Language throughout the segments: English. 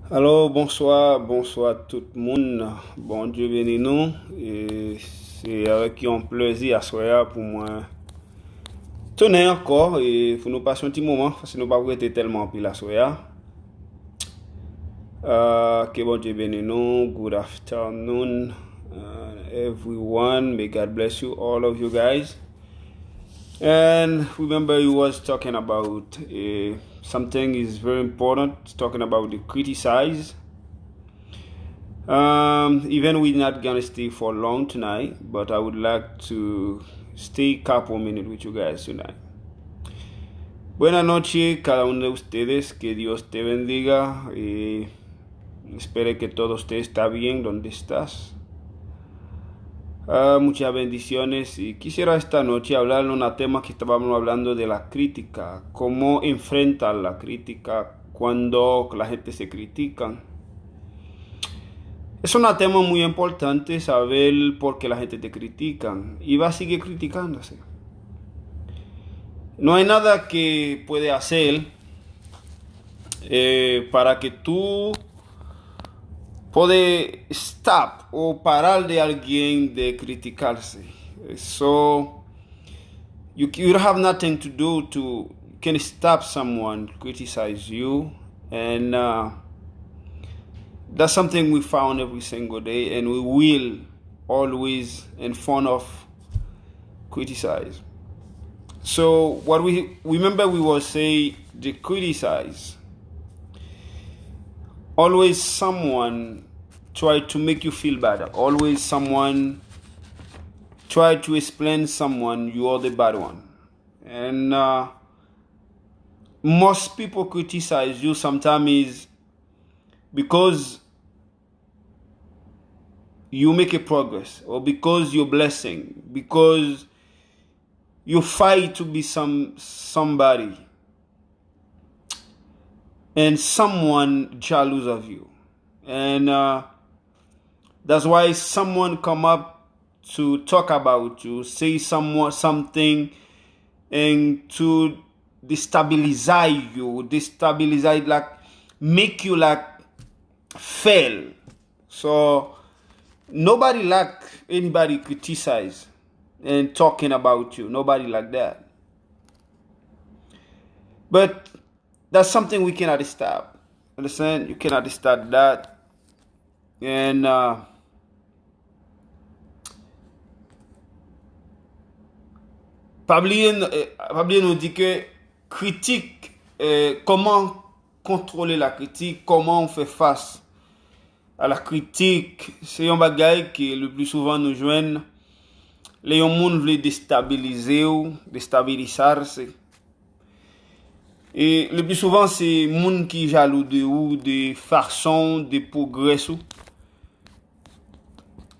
Alors, bonsoir tout le monde. Bon Dieu béni nous. Et c'est avec un plaisir à soir pour moi. Tenez encore et pour nous passer un petit moment parce que nous pas été tellement pile à soir. Que bon Dieu béni nous. Good afternoon, everyone. May God bless you, all of you guys. And remember, he was talking about something is very important. Talking about the criticize. Even we're not gonna stay for long tonight, but I would like to stay a couple minutes with you guys tonight. Buenas noches, cada uno de ustedes. Que Dios te bendiga. Y espero que todo usted está bien donde estás. Muchas bendiciones. Y quisiera esta noche hablar de un tema que estábamos hablando de la crítica. Cómo enfrentar la crítica cuando la gente se critica. Es un tema muy importante saber por qué la gente te critica y va a seguir criticándose. No hay nada que puede hacer para que tú puedas stop o parar de alguien de criticarse. So you don't have nothing to do to can stop someone criticize you and that's something we found every single day, and we will always in front of criticize. So what we remember we will say the criticize. Always someone try to make you feel bad. Always someone try to explain someone you are the bad one. And most people criticize you sometimes is because you make a progress, or because you're blessing, because you fight to be somebody, and someone jealous of you, and that's why someone come up to talk about you, say something, and to destabilize you, like make you like fail. So nobody like anybody criticize and talking about you. Nobody like that. But that's something we cannot stop. Understand? You cannot stop that. And Pabli nous dit que critique, comment contrôler la critique, comment on fait face à la critique, c'est un bagage qui le plus souvent nous joignent. Les gens veulent déstabiliser ou déstabiliser. Et le plus souvent, c'est les gens qui jaloux de ou, des façons, des progrès,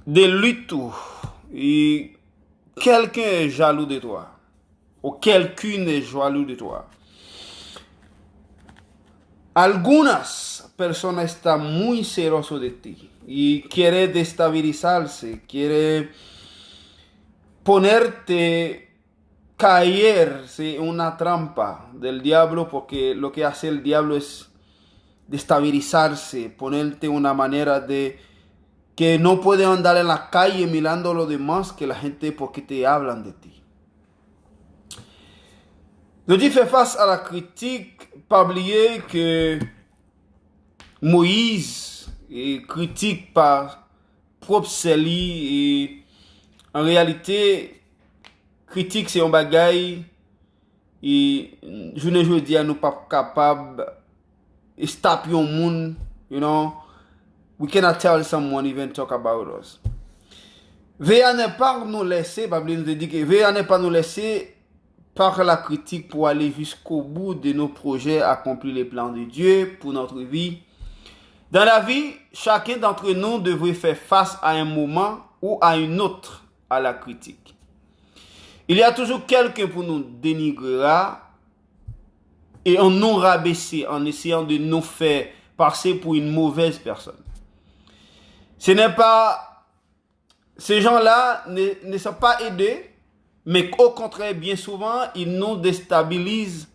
des luttes. Et quelqu'un est jaloux de toi. Ou quelqu'un est jaloux de toi. Algunas personas están muy celosos de ti y quiere destabilizarse, quiere ponerte, caerse en una trampa del diablo, porque lo que hace el diablo es destabilizarse, ponerte una manera de que no puedes andar en la calle mirando a los demás, que la gente porque te hablan de ti. Dieu fait face à la critique, pas oublier que Moïse est critique par propre Célie, et en réalité, critique c'est un bagay et je ne dis à nous pas capable de stop yon moun, you know, we cannot tell someone even talk about us. Veillez ne pas nous laisser, Bible nous dit que veillez ne pas nous laisser par la critique pour aller jusqu'au bout de nos projets, accomplir les plans de Dieu pour notre vie. Dans la vie, chacun d'entre nous devrait faire face à un moment ou à un autre à la critique. Il y a toujours quelqu'un pour nous dénigrer et on nous rabaisser en essayant de nous faire passer pour une mauvaise personne. Ce n'est pas... Ces gens-là ne sont pas aidés, mais au contraire, bien souvent, ils nous déstabilisent,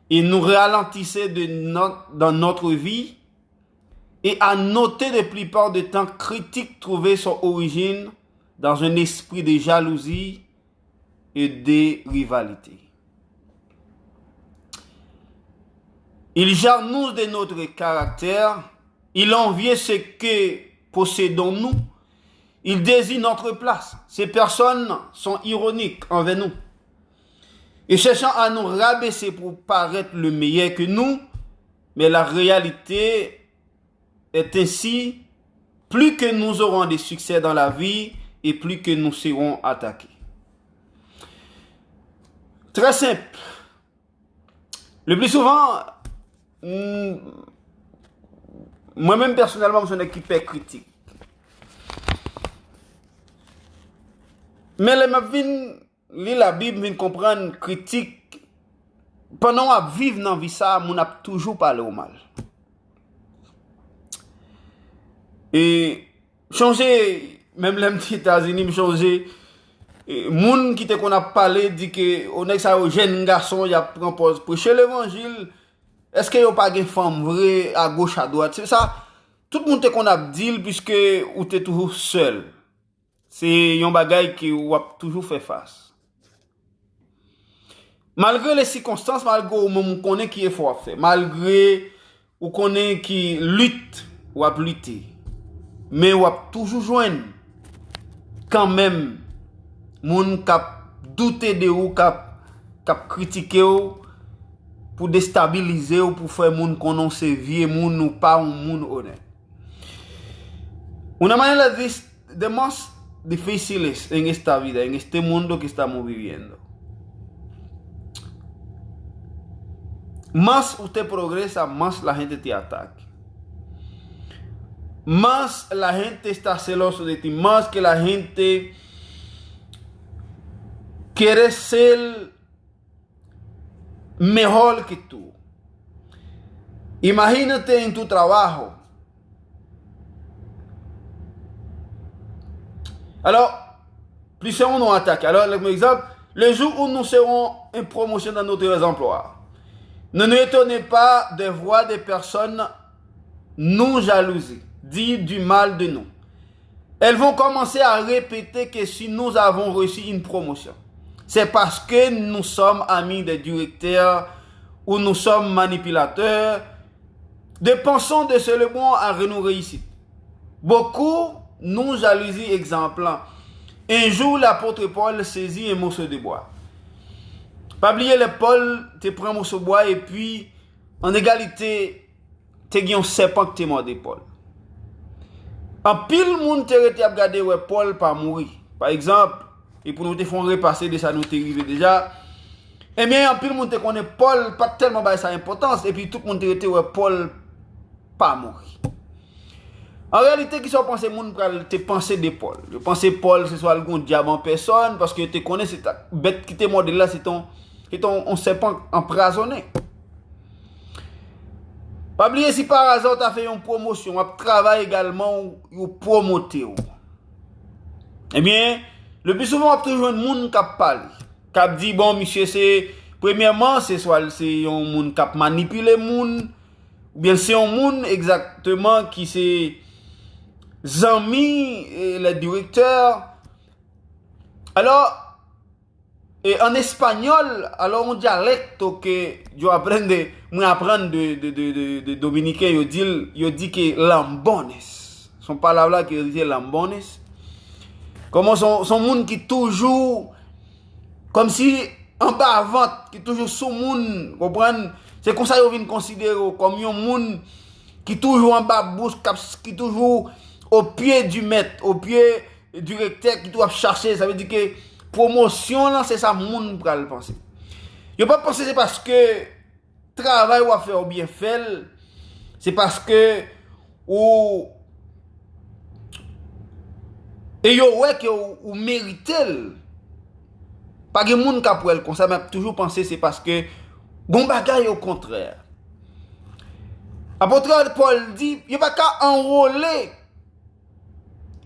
ils nous ralentissent dans notre vie et à noter de plupart du temps critiques trouver son origine dans un esprit de jalousie et de rivalité. Il jalouse de notre caractère, il envie ce que possédons nous, il désire notre place. Ces personnes sont ironiques envers nous et cherchant à nous rabaisser pour paraître le meilleur que nous, mais la réalité est ainsi, plus que nous aurons des succès dans la vie et plus que nous serons attaqués. Très simple. Le plus souvent, moi-même personnellement, je suis un équipe critique. Mais les vins lire la Bible, vins comprendre critique. Pendant qu'on vivre dans la vie, ça, on a toujours parlé au mal. Et changer, même les petits États-Unis, changer. Moun qui te qu'on a parlé dit que on est ça aux jeunes garçons, il y a propose prêcher l'évangile. Est-ce qu'il y a pas de femme vraie à gauche à droite? C'est ça. Tout le monde te qu'on a dit puisque ou t'es toujours seul. C'est un bagage qui ou a toujours fait face. Malgré les circonstances, malgré ou même connaît qui est fort faire, malgré ou connaît qui lutte ou a lutter, mais ou a toujours joindre quand même moun kap douter de ou kap critiquer ou pour déstabiliser ou pour faire moun konon se vieux moun ou pas un moun honnête. Una manera de más difíciles en esta vida, en este mundo que estamos viviendo. Más usted progresa, más la gente te ataca. Más la gente está celoso de ti, más que la gente quiere ser mejor que tú. Imagínate en tu trabajo. Alors, plus on nous attaque. Alors, exemple, le jour où nous serons en promotion dans notre emploi, ne nous étonnez pas de voir des personnes nous jalouser, dire du mal de nous. Elles vont commencer à répéter que si nous avons reçu une promotion, c'est parce que nous sommes amis des directeurs ou nous sommes manipulateurs. Dépensons de ce le bon à nous réussir. Beaucoup nous jalousie exemple. Un jour, l'apôtre Paul saisit un morceau de bois. Pas oublier le Paul te prend un morceau de bois et puis en égalité, te gagné un serpent qui te mordé Paul. En pile monde te rete à regarder ouais Paul pas mourir. Par exemple, et pour nous te font repasser de ça nous te arrivé déjà. Eh bien en pile monde te connaît Paul pas tellement ba sa importance et puis tout le monde te rete ouais Paul pas mourir. En réalité, qui sont pensés moun pral te penser de Paul. Je pense Paul ce soit le diable en personne parce que te connais cette bête qui te mordé là c'est ton serpent empoisonné. Pas oublier si par hasard tu as fait une promotion, tu travailles également ou promoter. Eh bien, le plus souvent on a toujours un monde qui parle, qui dit bon monsieur c'est premièrement c'est soit c'est un monde qui manipule monde ou bien c'est un monde exactement qui c'est amis et le directeur. Alors et en espagnol, alors un dialecte que je apprends de dominicain, il dit que lambones. Son parole là qui dit lambones. Comment son monde qui toujours comme si en bas avant qui toujours sous monde, comprendre? C'est comme ça qu'on vient considérer comme un monde qui toujours en bas bouche qui toujours au pied du maître, au pied du recteur qui doit chercher, ça veut dire que promotion là c'est ça moun pral penser. Yo pas penser c'est parce que travail ou faire bien fait, c'est parce que ou et yo ouais que ou mérite. Pas de moun ka pour elle comme ça mais toujours penser c'est parce que bon bagay au contraire. Apôtre Paul dit, il va qu'à enrôler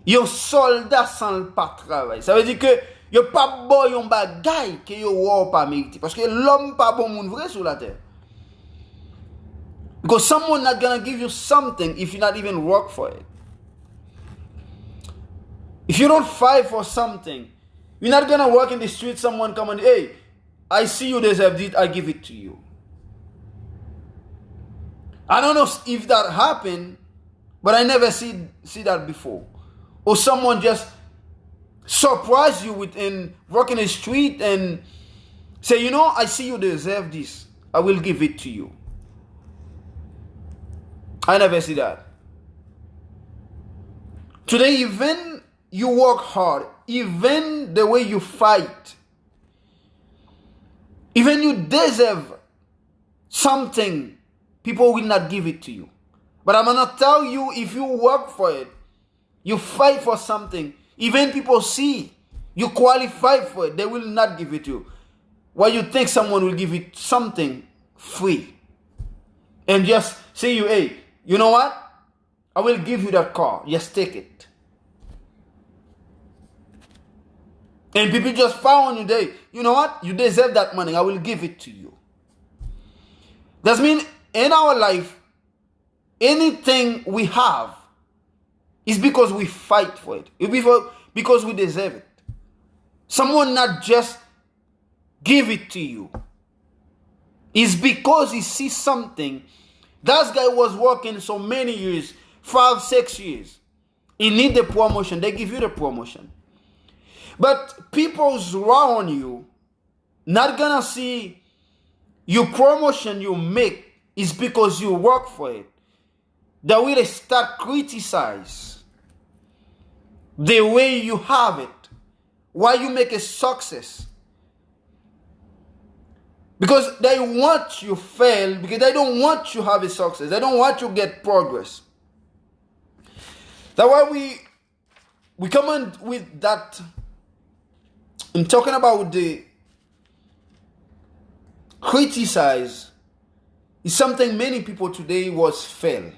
un soldat sans le pas travail. Ça veut dire que il n'y a pas bon yon bagay que yon pas mérité. Parce que l'homme pas bon moun vrai sur la terre. Because someone not gonna give you something if you not even work for it. If you don't fight for something, you're not gonna walk in the street, someone come and, hey, I see you deserve it, I give it to you. I don't know if that happened, but I never see that before. Or someone just surprise you within walking the street and say, you know, I see you deserve this, I will give it to you. I never see that. Today, even you work hard, even the way you fight, even you deserve something, people will not give it to you. But I'm going to tell you, if you work for it, you fight for something, even people see you qualify for it, they will not give it to you. Why you think someone will give you something free? And just say you, hey, you know what? I will give you that car. Just take it. And people just found you there. You know what? You deserve that money. I will give it to you. That means in our life, anything we have is because we fight for it. It's because we deserve it. Someone not just give it to you. It's because he sees something. That guy was working so many years, 5, 6 years. He need the promotion. They give you the promotion. But people around you not gonna see your promotion you make is because you work for it. They will start criticize the way you have it, why you make a success. Because they want you fail, because they don't want you have a success. They don't want you get progress. That's why we come in with that. I'm talking about the criticize is something many people today was fail.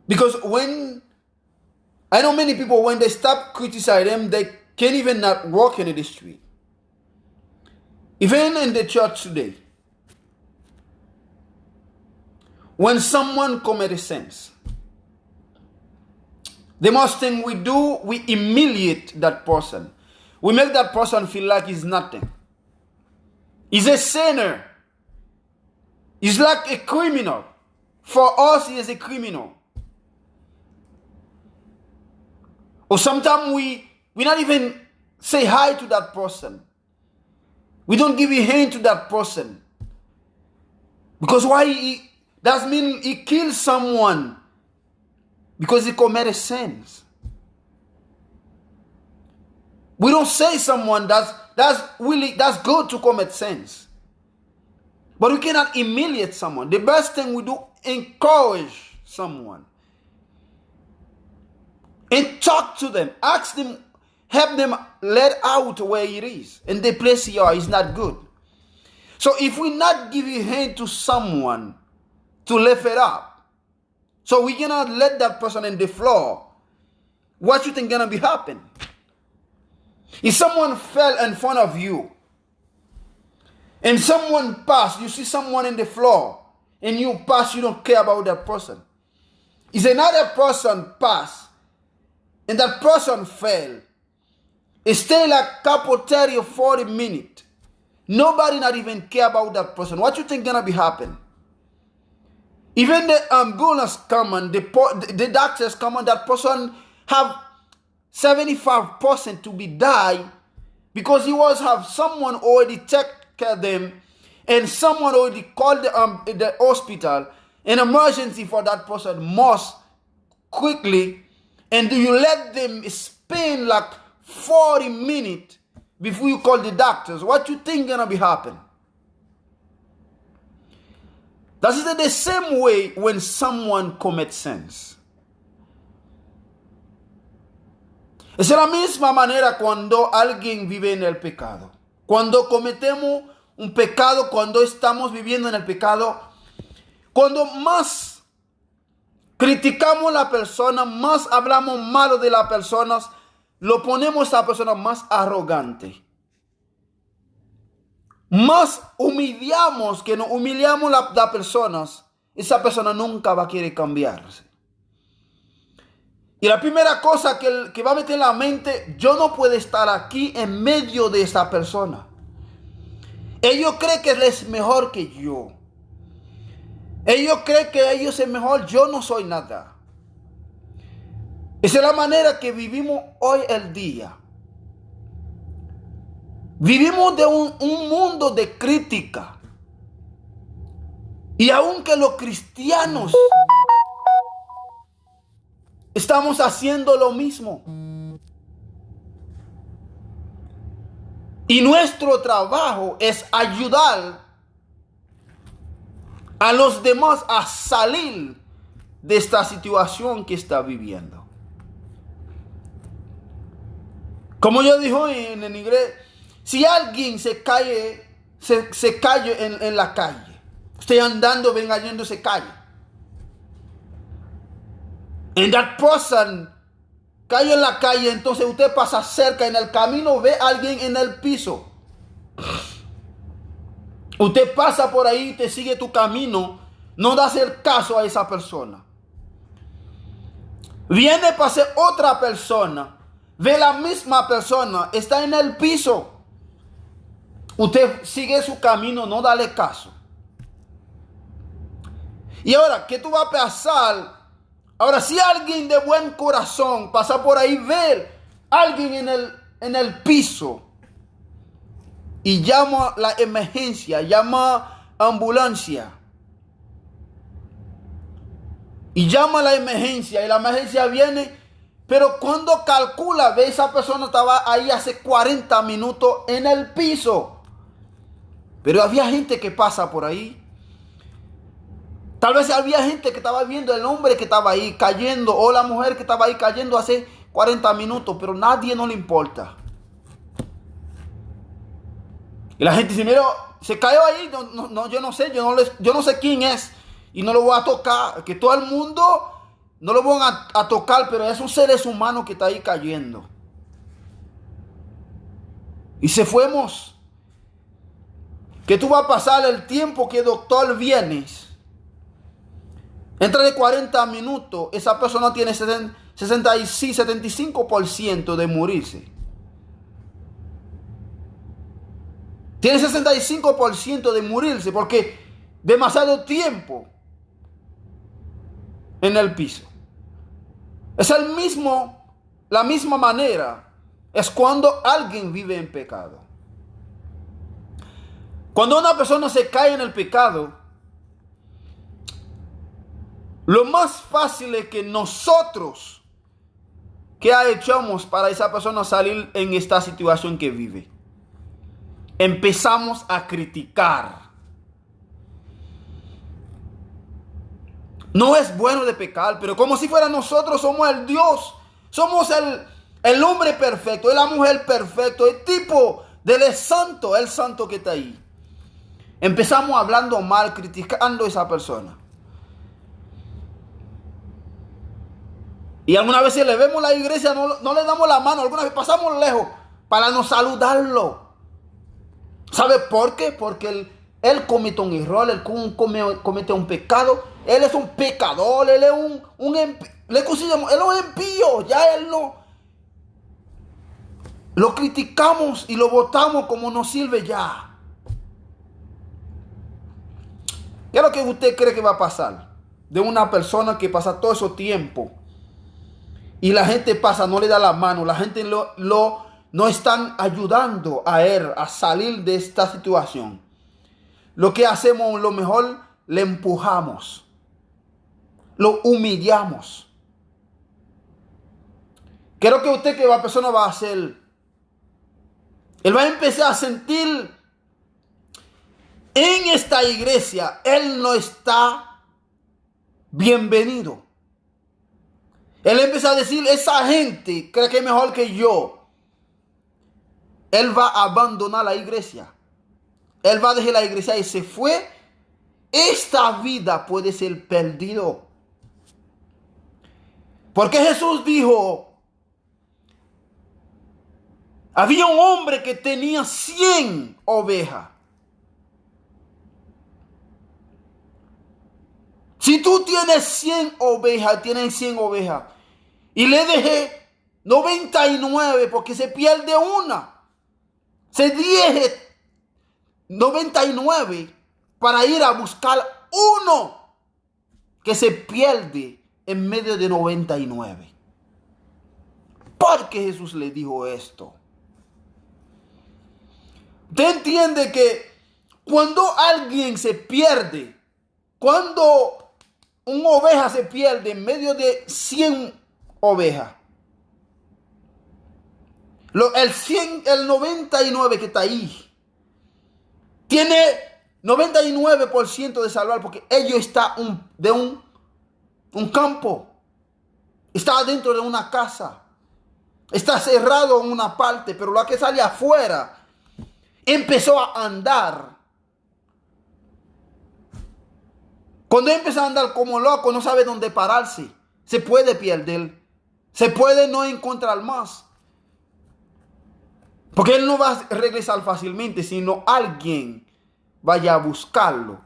Because when I know many people, when they stop criticizing them, they can't even not walk in the street. Even in the church today, when someone commits a sins, the most thing we do, we humiliate that person. We make that person feel like he's nothing. He's a sinner. He's like a criminal. For us, he is a criminal. Or sometimes we not even say hi to that person. We don't give a hand to that person. Because why? That means he killed someone. Because he committed sins. We don't say someone that's good to commit sins. But we cannot humiliate someone. The best thing we do, encourage someone. And talk to them. Ask them, help them let out where it is. And the place you are is not good. So if we not give a hand to someone to lift it up, so we cannot let that person in the floor, what you think gonna be happen? If someone fell in front of you, and someone passed, you see someone in the floor, and you pass, you don't care about that person. If another person pass, and that person fell, it stay like couple 30 or 40 minutes. Nobody not even care about that person. What you think gonna be happen? Even the ambulance come and the doctors come and that person have 75% to be die because he was have someone already take care of them and someone already called the hospital. An emergency for that person must quickly, and do you let them spend like 40 minutes before you call the doctors? What you think gonna be happen? That is the same way when someone commits sins. Es la misma manera cuando alguien vive en el pecado. Cuando cometemos un pecado, cuando estamos viviendo en el pecado, cuando más criticamos a la persona, más hablamos malo de las personas, lo ponemos a esa persona más arrogante. Más humillamos que nos humillamos las personas, esa persona nunca va a querer cambiarse. Y la primera cosa que va a meter en la mente, yo no puedo estar aquí en medio de esa persona. Ellos creen que él es mejor que yo. Ellos creen que ellos es mejor, yo no soy nada. Esa es la manera que vivimos hoy el día. Vivimos de un mundo de crítica. Y aunque los cristianos estamos haciendo lo mismo. Y nuestro trabajo es ayudar a los demás a salir de esta situación que está viviendo. Como yo dije en inglés, si alguien se cae en la calle, usted andando, ven yendo, se cae. And that person cayó en la calle, entonces usted pasa cerca en el camino, ve a alguien en el piso. Usted pasa por ahí, te sigue tu camino, no das el caso a esa persona. Viene para ser otra persona, ve la misma persona, está en el piso. Usted sigue su camino, no dale caso. Y ahora, ¿qué tú vas a pasar? Ahora, si alguien de buen corazón pasa por ahí, ve a alguien en el piso y llama la emergencia, llama ambulancia. Y llama la emergencia y la emergencia viene, pero cuando calcula, ve esa persona estaba ahí hace 40 minutos en el piso. Pero había gente que pasa por ahí. Tal vez había gente que estaba viendo el hombre que estaba ahí cayendo o la mujer que estaba ahí cayendo hace 40 minutos, pero nadie no le importa. Y la gente dice, mira, se cayó ahí, no, yo no sé, yo no sé quién es y no lo voy a tocar. Que todo el mundo no lo van a tocar, pero es un ser humano que está ahí cayendo. Y se fuimos. Que tú vas a pasar el tiempo que el doctor vienes. Entre de 40 minutos, esa persona tiene 75% de morirse. Tiene 65% de morirse porque demasiado tiempo en el piso. Es la misma manera. Es cuando alguien vive en pecado. Cuando una persona se cae en el pecado, lo más fácil es que nosotros, ¿qué echamos para esa persona salir en esta situación que vive? Empezamos a criticar. No es bueno de pecar, pero como si fuera nosotros, somos el Dios. Somos el hombre perfecto, la mujer perfecta, el tipo del santo, el santo que está ahí. Empezamos hablando mal, criticando a esa persona. Y algunas veces le vemos la iglesia, no le damos la mano, algunas veces pasamos lejos para no saludarlo. ¿Sabe por qué? Porque él comete un error, él comete un pecado, él es un pecador, él es él es un impío, ya él no. Lo criticamos y lo botamos como no sirve ya. ¿Qué es lo que usted cree que va a pasar? De una persona que pasa todo ese tiempo y la gente pasa, no le da la mano, la gente no están ayudando a él a salir de esta situación. Lo que hacemos, lo mejor, le empujamos, lo humillamos. ¿Qué es lo que usted que la persona va a hacer? Él va a empezar a sentir en esta iglesia, él no está bienvenido. Él empieza a decir, esa gente cree que es mejor que yo. Él va a abandonar la iglesia. Él va a dejar la iglesia y se fue. Esta vida puede ser perdido. Porque Jesús dijo, Había un hombre que tenía 100 ovejas. Si tú tienes 100 ovejas, y le dejé 99 porque se pierde una, se deje 99 para ir a buscar uno que se pierde en medio de 99. ¿Por qué Jesús le dijo esto? Usted entiende que cuando alguien se pierde, cuando una oveja se pierde en medio de 100 ovejas, el 99 que está ahí, tiene 99% de salvar porque ellos están de un campo, está dentro de una casa, está cerrado en una parte, pero la que sale afuera empezó a andar. Cuando empieza a andar como loco, no sabe dónde pararse, se puede perder, se puede no encontrar más. Porque él no va a regresar fácilmente, sino alguien vaya a buscarlo,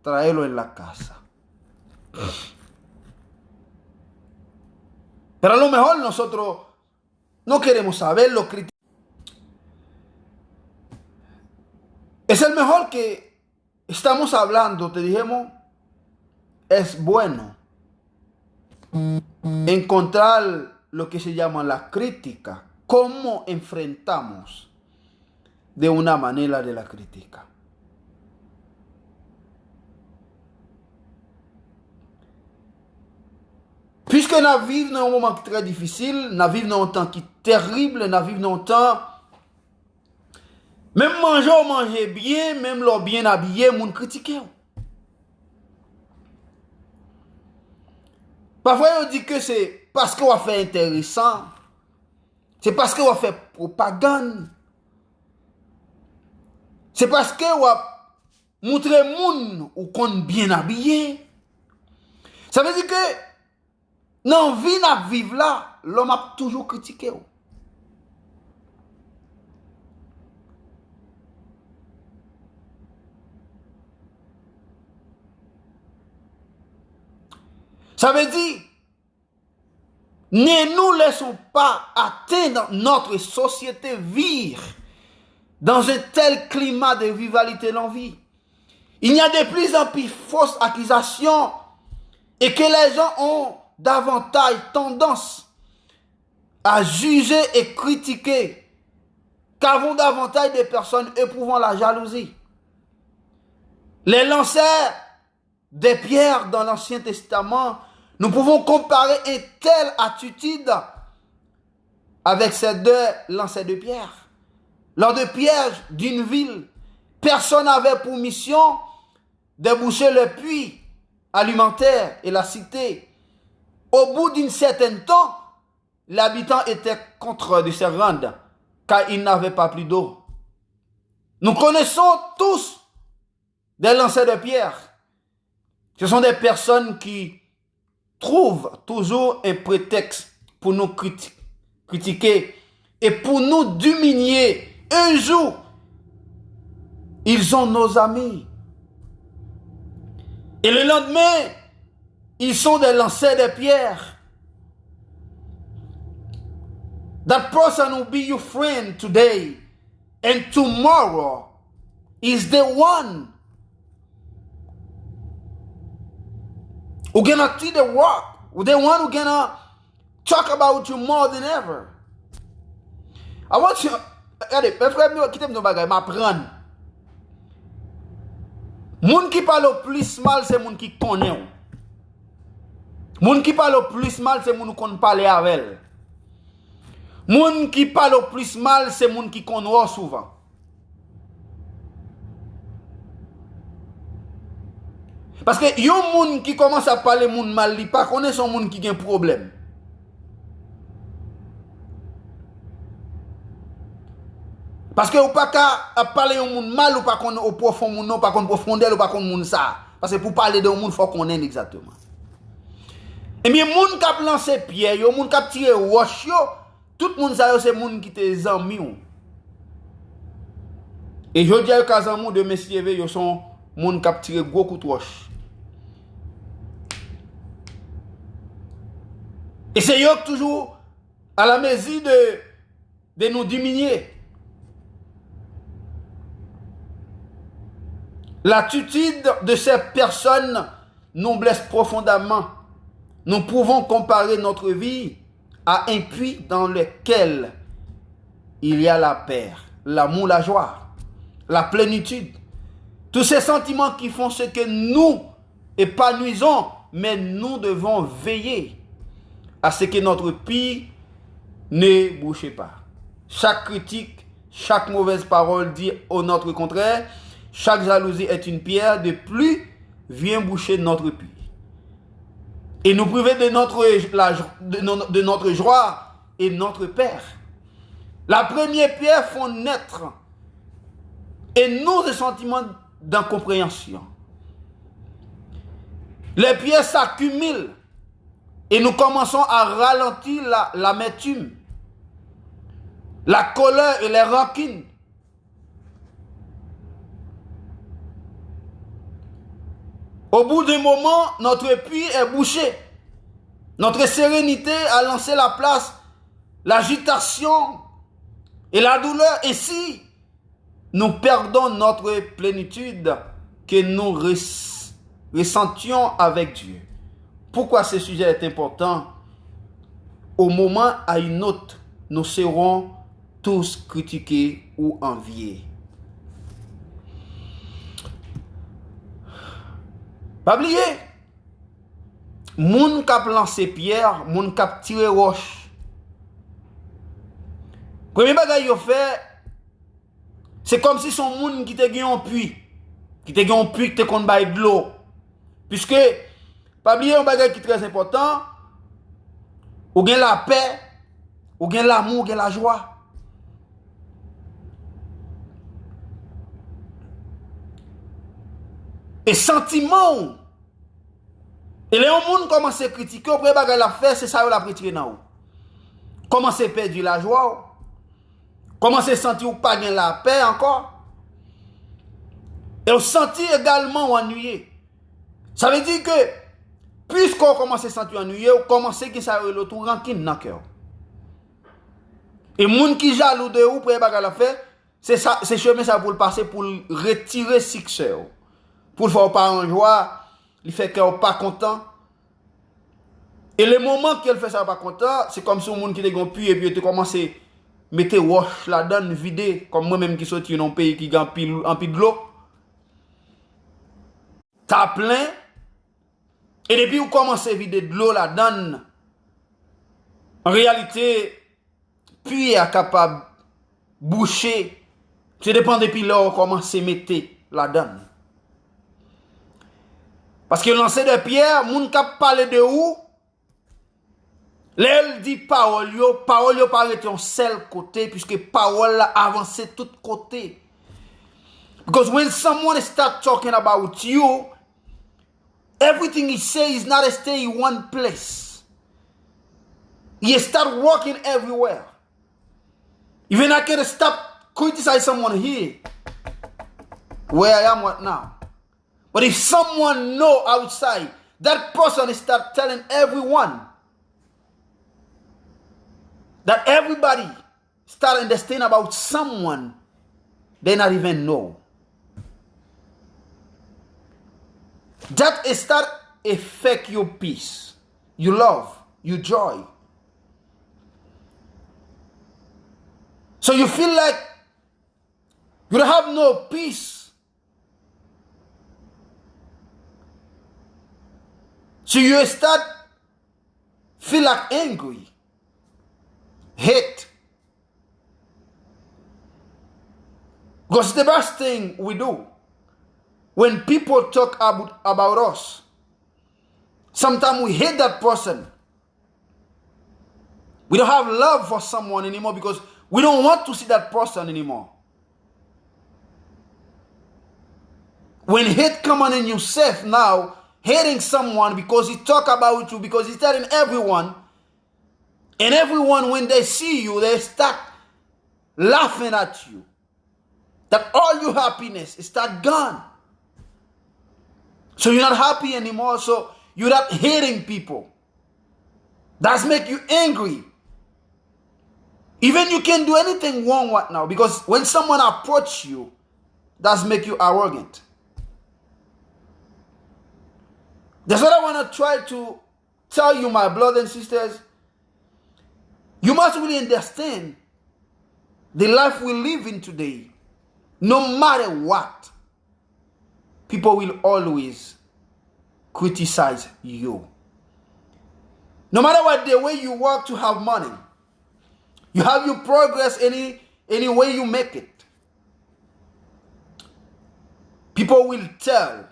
traerlo en la casa. Pero a lo mejor nosotros no queremos saberlo. Es el mejor que estamos hablando, te dijimos, es bueno encontrar lo que se llama la crítica. ¿Cómo enfrentamos de una manera de la crítica? Puisque nous vivons dans un moment très difficile, nous vivons dans un temps qui est terrible, nous vivons dans un temps, même manger bien, même leur bien habillé, moun critiquer. Parfois, on dit que c'est parce qu'on a fait intéressant, c'est parce qu'on a fait propagande, c'est parce qu'on a montré moun ou qu'on bien habillé. Ça veut dire que dans la vie à vivre là, l'homme a toujours critiqué. Ça veut dire, ne nous laissons pas atteindre notre société vivre dans un tel climat de rivalité dans la vie. Il y a de plus en plus fausses accusations et que les gens ont davantage tendance à juger et critiquer qu'avant davantage de personnes éprouvant la jalousie. Les lanceurs de pierres dans l'Ancien Testament, nous pouvons comparer une telle attitude avec ces deux lancers de pierre. Lors de piège d'une ville, personne n'avait pour mission de boucher le puits alimentaire et la cité. Au bout d'un certain temps, l'habitant était contre de se rendre car il n'avait pas plus d'eau. Nous connaissons tous des lancers de pierre. Ce sont des personnes qui trouvent toujours un prétexte pour nous critiquer et pour nous diminuer. Un jour, ils ont nos amis. Et le lendemain, ils sont des lancers de pierre. That person will be your friend today, and tomorrow is the one who gonna see the work, the one who gonna talk about you more than ever. I want you, regardez, mes frères, quittez nos bagages, m'apprendre. Moun qui parle le plus mal, c'est moun qui connaît. Moun qui parle le plus mal, c'est moun qu'on parle avec. Moun qui parle le plus mal, c'est moun qui connaît souvent. Parce que yon moun qui commence à parler moun mal, li pas connaît son moun qui a un problème. Parce que ou pas qu'à parler yon moun mal ou pas qu'on au profond moun non, pas qu'on profondeur ou pas qu'on moun ça. Parce que pour parler de moun faut qu'on aime exactement. Et bien moun k'ap lancer pierre, yon moun k'ap tirer roche yo, tout le monde ça c'est monde qui te zanmi ou. Et je dis à zanmi de messieurs yo sont monde qui tiré gros coup de roche. Et c'est eux toujours à la mesure de nous diminuer. L'attitude de ces personnes nous blesse profondément. Nous pouvons comparer notre vie à un puits dans lequel il y a la paix, l'amour, la joie, la plénitude. Tous ces sentiments qui font ce que nous épanouissons, mais nous devons veiller à ce que notre puits ne bouche pas. Chaque critique, chaque mauvaise parole dit au notre contraire, chaque jalousie est une pierre de plus vient boucher notre puits. Et nous priver de notre joie et notre Père. La première pierre font naître et nous des sentiments d'incompréhension. Les pierres s'accumulent et nous commençons à ralentir l'amertume, la colère et les rancines. Au bout d'un moment, notre puits est bouché. Notre sérénité a lancé la place, l'agitation et la douleur. Ainsi, nous perdons notre plénitude que nous ressentions avec Dieu. Pourquoi ce sujet est important? Au moment à une autre, nous serons tous critiqués ou enviés. Pas oublier, moun k'ap lancé pierre, moun k'ap tiré roche. Premier bagay yo fait, c'est comme si son moun qui te gen un puits, qui te kon bay de l'eau. Puisque, pas oublier un bagay qui est très important, ou gen la paix, ou gen l'amour, ou gen la joie. Et sentiment, et les gens commencent à critiquer, après bagay la faire, c'est ça la critiquer nan ou. Commence à perdre la joie, commence à sentir ou pas gen la paix encore. Et on sentit également ennuyé. Ça veut dire que, puisqu'on commence à sentir ennuyé, on commence à ça le tout rancune dans le cœur. Et moun qui jaloux de ou, après bagay la faire, c'est ça, c'est chemin ça pour le passer, pour retirer succès. Pour le faire pas en joie, il fait qu'elle n'est pas content. Et le moment qu'elle fait ça pas content, c'est comme si un monde qui est gonflé et puis tu commences à mettre wash là-dedans, vider, comme moi-même qui sorti dans un pays qui a en pile de l'eau. T'as plein, et depuis vous commencez à vider de l'eau là-dedans, en réalité, puis est capable de boucher. Ça dépend depuis là où vous commencez à mettre là-dedans. Parce que lancer de pierre, moun k'ap parler de ou, l'elle dit parole yo paraît un seul côté, puisque parole a avancé tout côté. Because when someone start talking about you, everything he say is not stay in one place. He start walking everywhere. Even I can stop criticize someone here, where I am right now. But if someone know outside, that person start telling everyone, that everybody start understanding about someone they not even know. That start affect your peace, your love, your joy. So you feel like you don't have no peace. So you start feel like angry, hate. Because the best thing we do when people talk about us, sometimes we hate that person. We don't have love for someone anymore because we don't want to see that person anymore. When hate comes on in yourself now, hating someone because he talk about you, because he's telling everyone, And everyone, when they see you, they start laughing at you. That all your happiness is start gone. So you're not happy anymore. So you're not hating people. That's make you angry. Even you can't do anything wrong right now, because when someone approach you, that's make you arrogant. That's what I want to try to tell you, my brothers and sisters. You must really understand the life we live in today. No matter what, people will always criticize you. No matter what, the way you work to have money, you have your progress any way you make it. People will tell,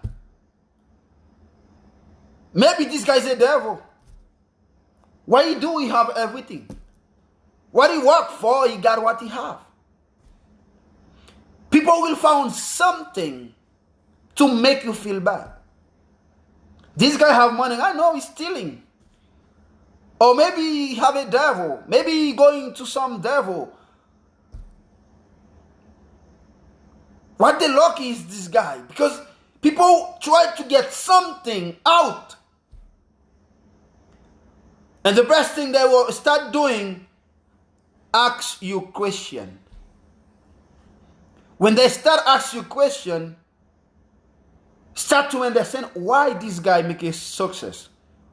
maybe this guy's a devil. Why do he have everything? What he worked for, he got what he have. People will find something to make you feel bad. This guy have money, I know he's stealing. Or maybe he have a devil. Maybe he going to some devil. What the luck is this guy? Because people try to get something out. And the best thing they will start doing, ask you question. When they start asking you question, start to understand why this guy make a success.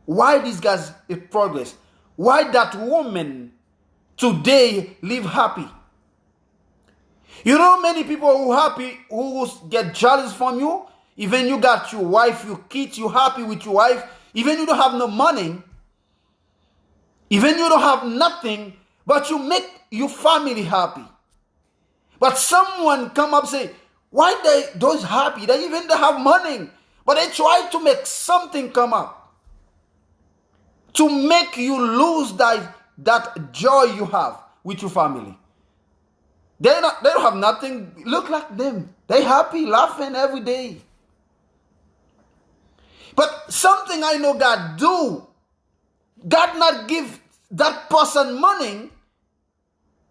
Why this guy's a progress. Why that woman today live happy. You know many people who happy, who get jealous from you. Even you got your wife, your kids, you happy with your wife. Even you don't have no money. Even you don't have nothing, but you make your family happy. But someone come up and say, why they those happy? They even don't have money. But they try to make something come up. To make you lose that joy you have with your family. They don't have nothing. Look like them. They happy, laughing every day. But something I know God do. God not give that person money,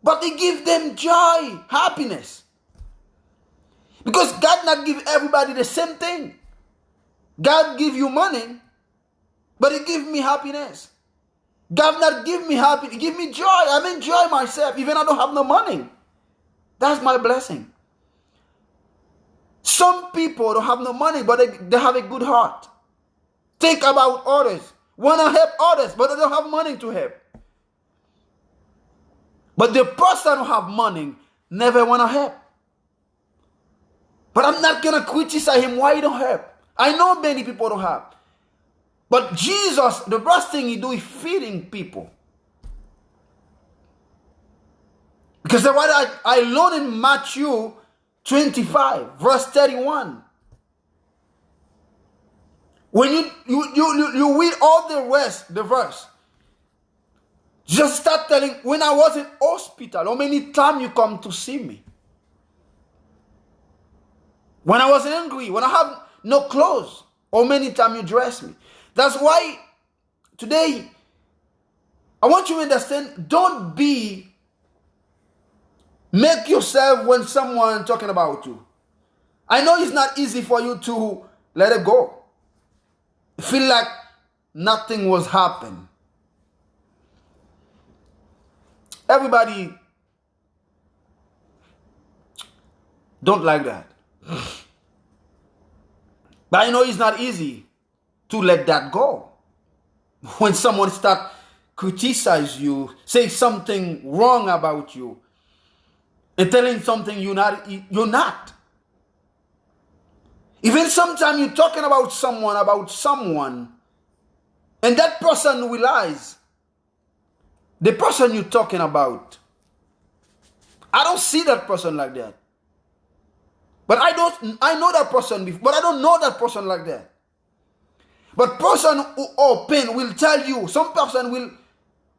but he give them joy, happiness. Because God not give everybody the same thing. God give you money, but he give me happiness. God not give me happiness, he give me joy. I enjoy myself, even I don't have no money. That's my blessing. Some people don't have no money, but they have a good heart. Think about others. Want to help others, but they don't have money to help. But the person who have money never want to help. But I'm not going to criticize him why he don't help. I know many people don't have. But Jesus, the first thing he do is feeding people. Because what I learned in Matthew 25, verse 31. When you read all the rest, the verse, just start telling, when I was in hospital, how many times you come to see me? When I was angry, when I have no clothes, how many times you dress me? That's why today, I want you to understand, don't make yourself when someone talking about you. I know it's not easy for you to let it go. Feel like nothing was happening. Everybody don't like that. But I know it's not easy to let that go. When someone start criticize you, say something wrong about you, and telling something you're not. Even sometimes you're talking about someone, and that person realize the person you're talking about, I don't see that person like that. But I know that person before, but I don't know that person like that. But person who open will tell you, some person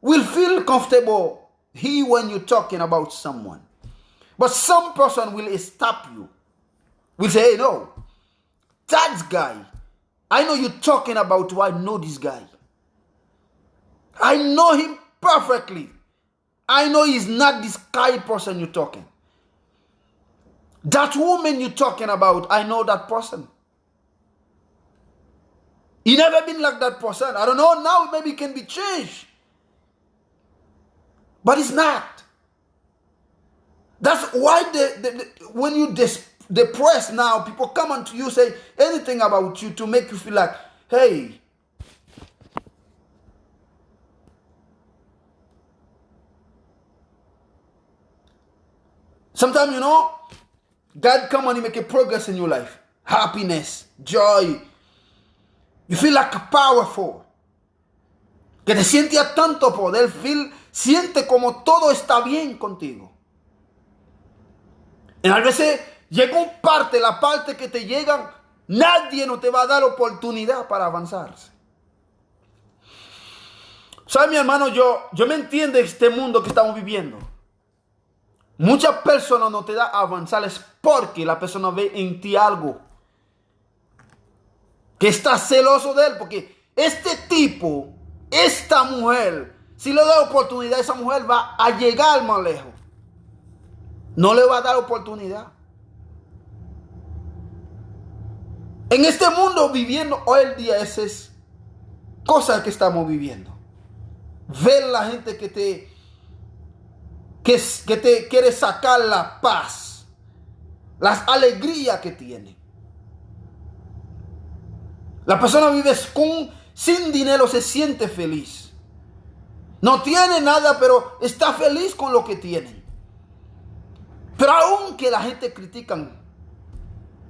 will feel comfortable here when you're talking about someone. But some person will stop you. Will say, hey, no, that guy, I know you're talking about who I know this guy. I know him perfectly. I know he's not this kind of person you're talking. That woman you're talking about, I know that person. He never been like that person. I don't know, now maybe it can be changed. But it's not. That's why when you depressed now, people come onto you, say anything about you to make you feel like, hey, sometimes, God come and he make a progress in your life. Happiness, joy. You feel like powerful. Que te sientes tanto poder, siente como todo está bien contigo. Y a veces llega la parte que te llegan, nadie no te va a dar oportunidad para avanzar. ¿Sabes, mi hermano? Yo me entiendo este mundo que estamos viviendo. Muchas personas no te dan a avanzar es porque la persona ve en ti algo. Que está celoso de él, porque este tipo, esta mujer, si le da oportunidad, esa mujer va a llegar más lejos. No le va a dar oportunidad. En este mundo viviendo hoy el día, esa es cosa que estamos viviendo. Ver la gente que te quiere sacar la paz, las alegrías que tiene. La persona vive sin dinero, se siente feliz. No tiene nada, pero está feliz con lo que tienen. Pero aunque la gente critican,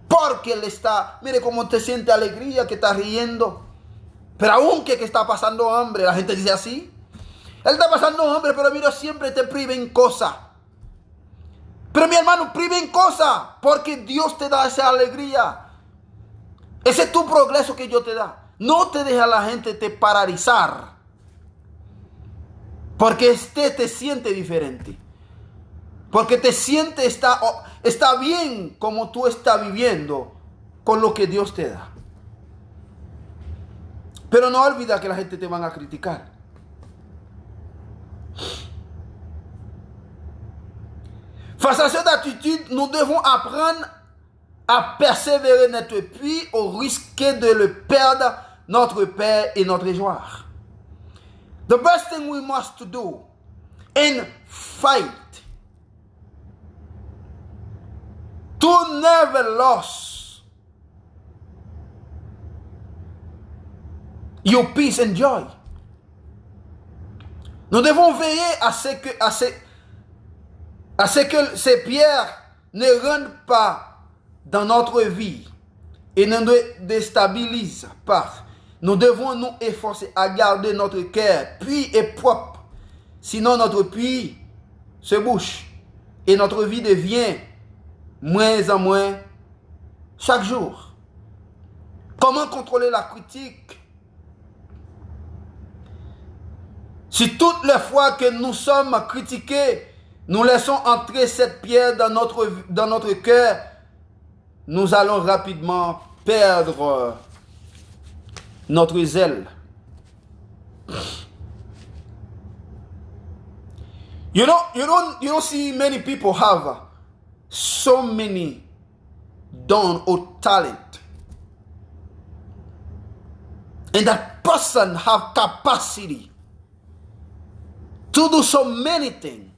porque él está, mire cómo te siente alegría, que está riendo. Pero aunque que está pasando hambre, la gente dice así. Él está pasando hambre, pero mira, siempre te priven cosas. Pero mi hermano, priven cosas, porque Dios te da esa alegría. Ese es tu progreso que Dios te da. No te deja la gente te paralizar. Porque te siente diferente. Porque te siente está bien como tú estás viviendo con lo que Dios te da. Pero no olvida que la gente te van a criticar. Face à cette attitude, nous devons apprendre à persévérer notre puits au risque de le perdre, notre paix et notre joie. The best thing we must do in fight to never lose your peace and joy. Nous devons veiller à ce que ces pierres ne rentrent pas dans notre vie et ne nous déstabilisent pas. Nous devons nous efforcer à garder notre cœur puits et propre. Sinon notre puits se bouche et notre vie devient moins en moins chaque jour. Comment contrôler la critique? Si toutes les fois que nous sommes critiqués, nous laissons entrer cette pierre dans notre cœur, nous allons rapidement perdre notre zèle. You don't see many people have so many dons or talent. And that person have capacity to do so many things.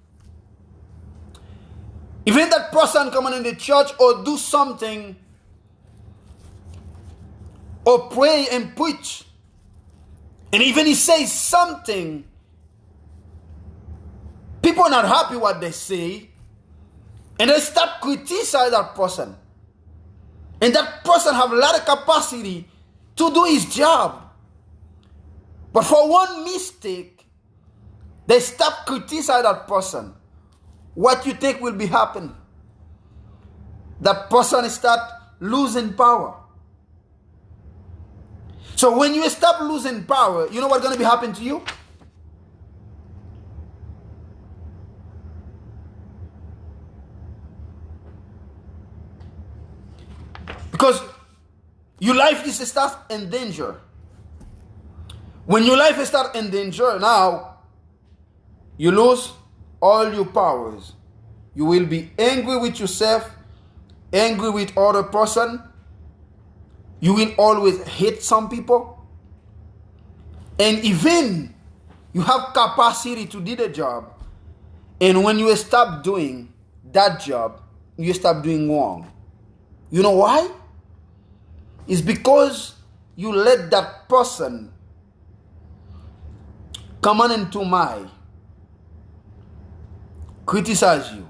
Even that person coming in the church or do something or pray and preach, and even he says something, people are not happy what they say, and they start criticizing that person. And that person have a lot of capacity to do his job. But for one mistake, they stop criticizing that person. What you think will be happen? That person start losing power. So when you stop losing power, you know what's going to be happening to you? Because your life is start in danger. When your life is start in danger, now you lose all your powers. You will be angry with yourself, angry with other person. You will always hate some people. And even you have capacity to do the job. And when you stop doing that job, you stop doing wrong. You know why? It's because you let that person come on into mind, criticize you,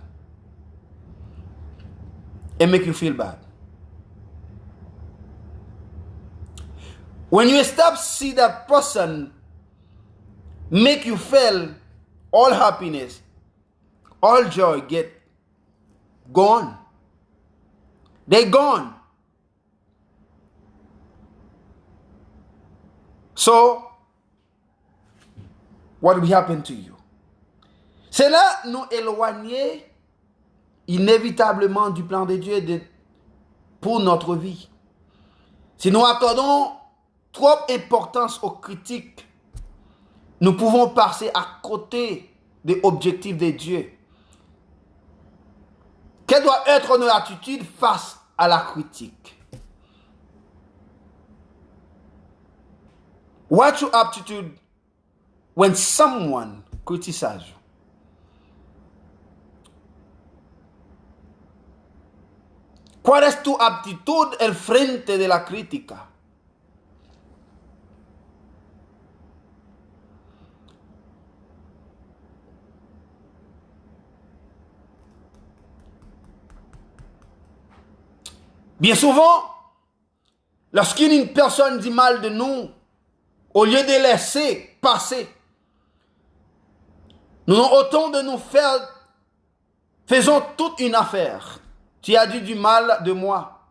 and make you feel bad. When you stop see that person make you feel all happiness, all joy get gone. They gone. So, what will happen to you? Cela nous éloigner inévitablement du plan de Dieu pour notre vie. Si nous accordons trop d'importance aux critiques, nous pouvons passer à côté des objectifs de Dieu. Quelle doit être notre attitude face à la critique? What's your attitude when someone criticizes you? ¿Cuál es tu actitud al frente de la crítica? Bien souvent, lorsqu'une personne dit mal de nous, au lieu de laisser passer, nous avons autant de nous faire, faisons toute une affaire. Tu as dit du mal de moi.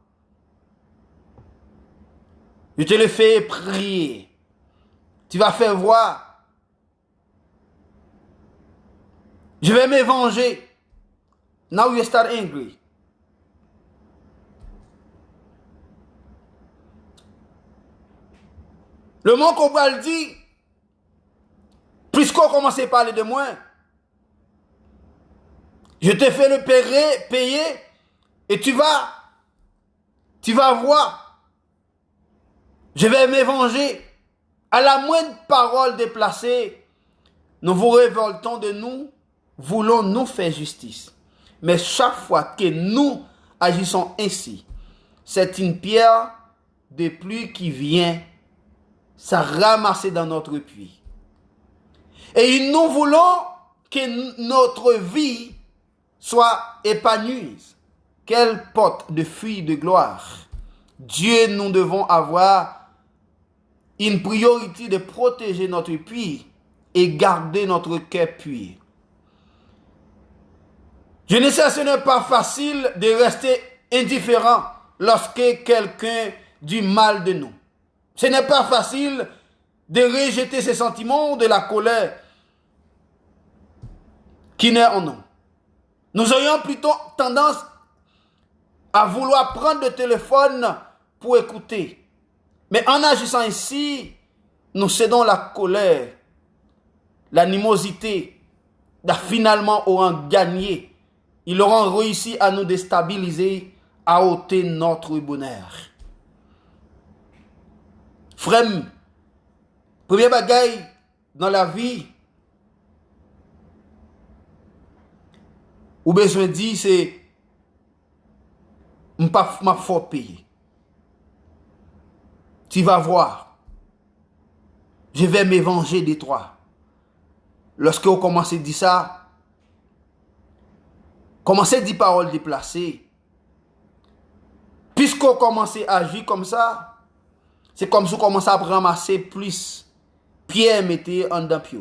Je te le fais prier. Tu vas faire voir. Je vais me venger. Now you start angry. Le mot qu'on va le dire, puisqu'on commence à parler de moi, je te fais le payer et tu vas voir. Je vais me venger. À la moindre parole déplacée, nous vous révoltons de nous, voulons nous faire justice. Mais chaque fois que nous agissons ainsi, c'est une pierre de pluie qui vient ça ramasser dans notre puits. Et nous voulons que notre vie soit épanouie. Quelle porte de fruits de gloire. Dieu, nous devons avoir une priorité de protéger notre puits et garder notre cœur puits. Je ne sais, ce n'est pas facile de rester indifférent lorsque quelqu'un dit mal de nous. Ce n'est pas facile de rejeter ces sentiments de la colère qui naît en nous. Nous aurions plutôt tendance à vouloir prendre le téléphone pour écouter. Mais en agissant ainsi, nous cédons la colère, l'animosité, finalement auront gagné. Ils auront réussi à nous déstabiliser, à ôter notre bonheur. Frère, premier bagaille dans la vie, ou besoin de dire, c'est ma faut payer. Tu vas voir, je vais me venger de toi. Lorsque vous commencez à dire ça, commencez à dire paroles déplacées. Puisque vous commencez à agir comme ça, c'est comme si vous commencez à ramasser plus pierre mettez en dedans pied.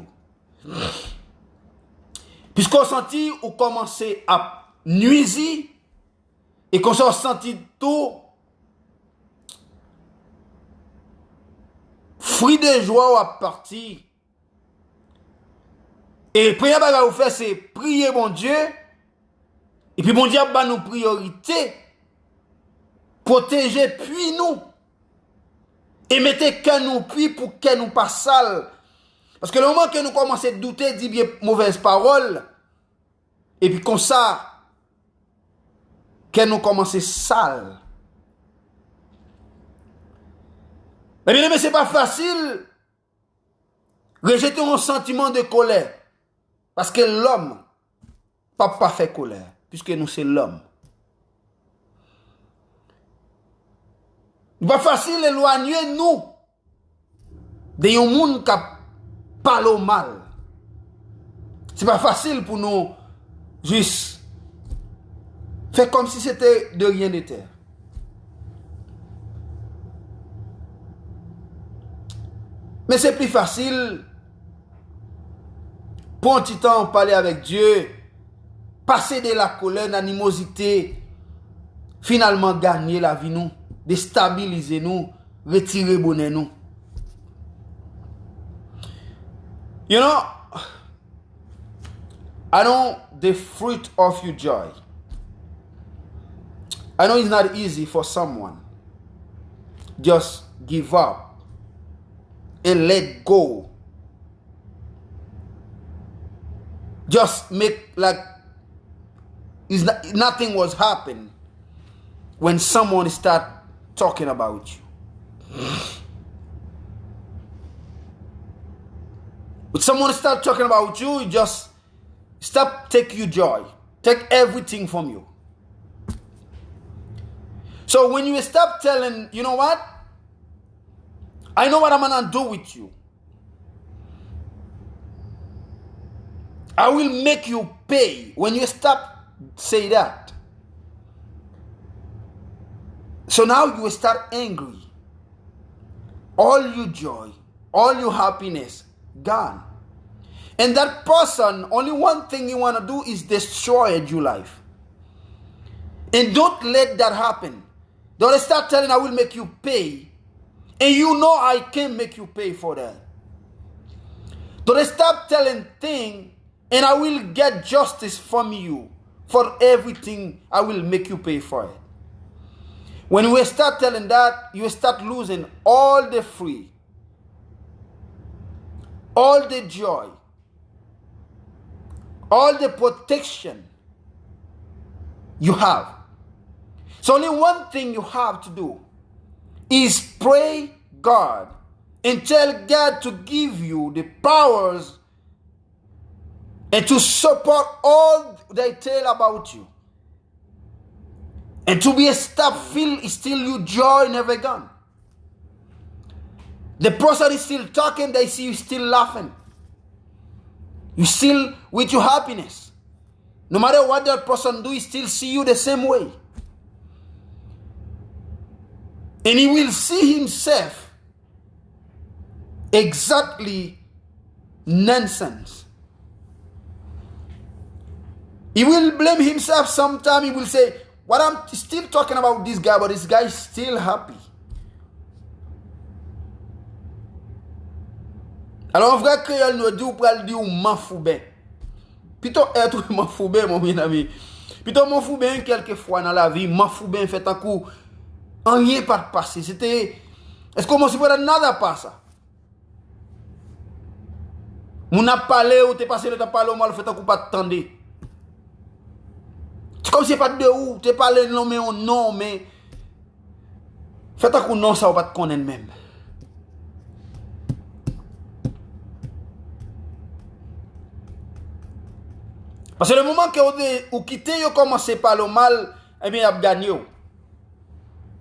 Puisqu'on sentit ou commencez à nuire et qu'on s'en sentit tout fruit de joie à partir. Et le premier bagage que vous faites, c'est prier mon Dieu. Et puis mon Dieu a nos priorités. Protéger puis nous. Et mettez que nous puis pour que nous pas sale. Parce que le moment que nous commençons à douter, dire bien mauvaise parole, et puis comme ça, que nous commençons sale. Mais bien aimé, ce n'est pas facile rejeter un sentiment de colère. Parce que l'homme, pas fait colère, puisque nous c'est l'homme. Ce n'est pas facile d'éloigner nous de un monde qui parle mal. Ce n'est pas facile pour nous juste faire comme si c'était de rien n'était. Mais c'est plus facile pour un petit temps parler avec Dieu, passer de la colère, l'animosité, finalement gagner la vie nous, déstabiliser nous, retirer bonheur nous. You know, I know the fruit of your joy. I know it's not easy for someone. Just give up and let go. Just make like nothing was happening when someone start talking about you. When someone start talking about you, you just stop, take your joy, take everything from you. So when you stop telling, you know what? I know what I'm gonna do with you. I will make you pay. When you stop say that. So now you will start angry. All your joy, all your happiness, gone. And that person, only one thing you want to do is destroy your life. And don't let that happen. Don't start telling I will make you pay. And you know I can't make you pay for that. Don't stop telling things and I will get justice from you. For everything I will make you pay for it. When we start telling that, you start losing all the free, all the joy, all the protection you have. So only one thing you have to do is pray God and tell God to give you the powers and to support all they tell about you. And to be a stop feel is still your joy never gone. The person is still talking, they see you still laughing. You still with your happiness. No matter what that person do, he still see you the same way. And he will see himself exactly nonsense. He will blame himself sometime. He will say, what I'm still talking about this guy, but this guy is still happy. Alors, un vrai créole nous dit, ou pral dire, ou m'en fous ben. Plutôt être m'en fous ben, mon bien ami. Plutôt m'en fous ben, quelquefois dans la vie, m'en fous ben, fait un coup, rien pas de passé. C'était, est-ce qu'on se peut nada passa? Mon a parlé, ou t'es passé le temps parler, ou mal fait un coup pas de tendre. C'est comme si pas de où, t'es parlé non, mais on non, mais. Faites un coup non, ça va pas te connaître même. Parce que le moment que vous quittez, vous commencez par le mal, eh bien, vous gagnez.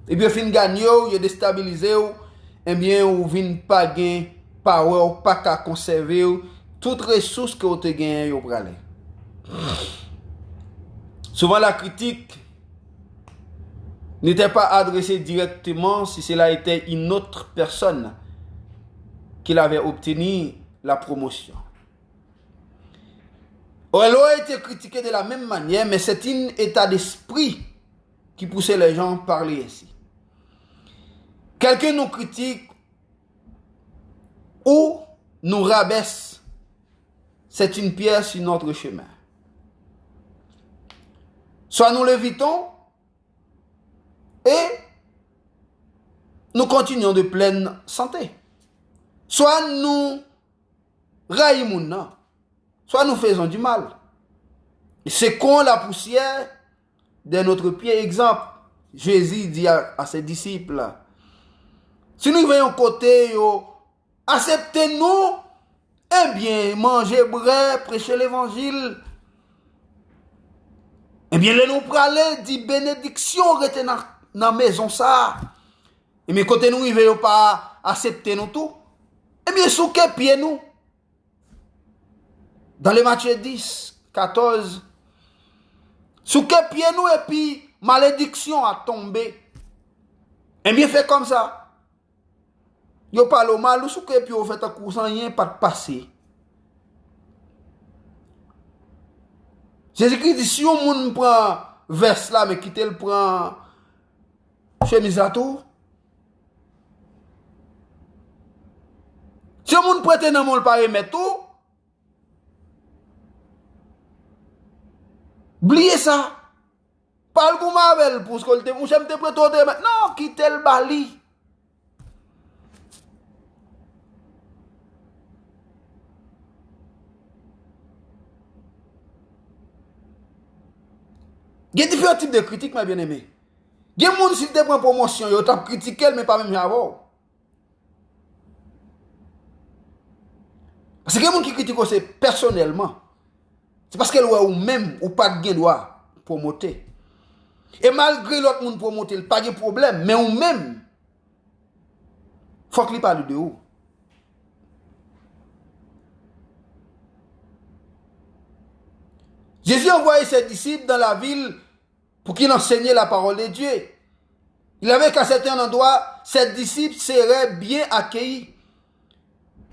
Et bien, vous finissez gagner, vous déstabilisez, eh bien, vous venez pas gagner power, pas qu'à conserver, toutes les ressources que vous avez gagnées, vous prenez. Souvent, la critique n'était pas adressée directement si cela était une autre personne qui l'avait obtenu la promotion. Elle a été critiquée de la même manière, mais c'est un état d'esprit qui poussait les gens à parler ainsi. Quelqu'un nous critique ou nous rabaisse, c'est une pierre sur notre chemin. Soit nous l'évitons et nous continuons de pleine santé. Soit nous raï moun nan, soit nous faisons du mal. Secons la poussière de notre pied. Exemple, Jésus dit à ses disciples, si nous voyons côté, acceptez-nous, eh bien, manger bread, prêcher l'évangile. Eh bien, les nous praler, dit bénédiction, rete dans la maison ça. Et mais côté nous, ils ne veulent pas accepter nous tout. Eh bien, sous quel pied nous? Dans les Matthieu 10, 14, sous quel pied nous, et puis, malédiction a tombé. Eh bien, fait comme ça. Yo parle au mal, ou sous quel pied, vous faites un coup sans rien, pas de passé. Jésus-Christ dit, si on moun prend verse là, mais quitte le prend chemise à tout. Si on moun prête dans mon pas remettre tout, oubliez ça. Parle comme Marvel pour ce que vous j'aime te prêter non, quitte le bali. Il y a différents types de critiques, mes bien-aimés. Il y a des gens qui te prennent promotion, ils ont critiqué, mais pas même avant. Parce que les gens qui critiquent, c'est personnellement. C'est parce qu'elle ou même ou pas de gain droit promoter. Et malgré l'autre monde promoter, pas de problème, mais ou même, il faut qu'il parle de où. Jésus a envoyé ses disciples dans la ville pour qu'ils enseignaient la parole de Dieu. Il avait qu'à certains endroits, ses disciples seraient bien accueillis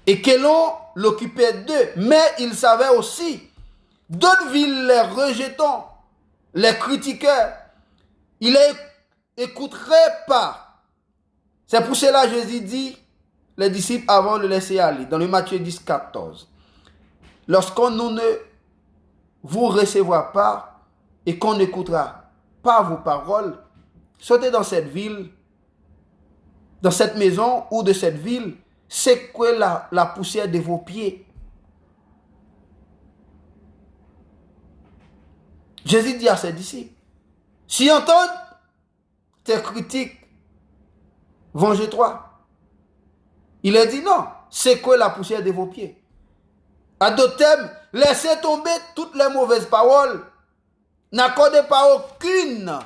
et que l'on l'occupait d'eux. Mais il savait aussi d'autres villes les rejetant, les critiquaient. Il les écouterait pas. C'est pour cela que Jésus dit, les disciples avant de le laisser aller, dans le Matthieu 10, 14. Lorsqu'on nous ne vous recevra pas et qu'on n'écoutera pas vos paroles, sautez dans cette ville, dans cette maison ou de cette ville, secouez la poussière de vos pieds. Jésus dit à ses disciples, si entendent tes critiques, vengez-toi. Il a dit non, secouez la poussière de vos pieds. À d'autres thèmes, laissez tomber toutes les mauvaises paroles. N'accordez pas aucune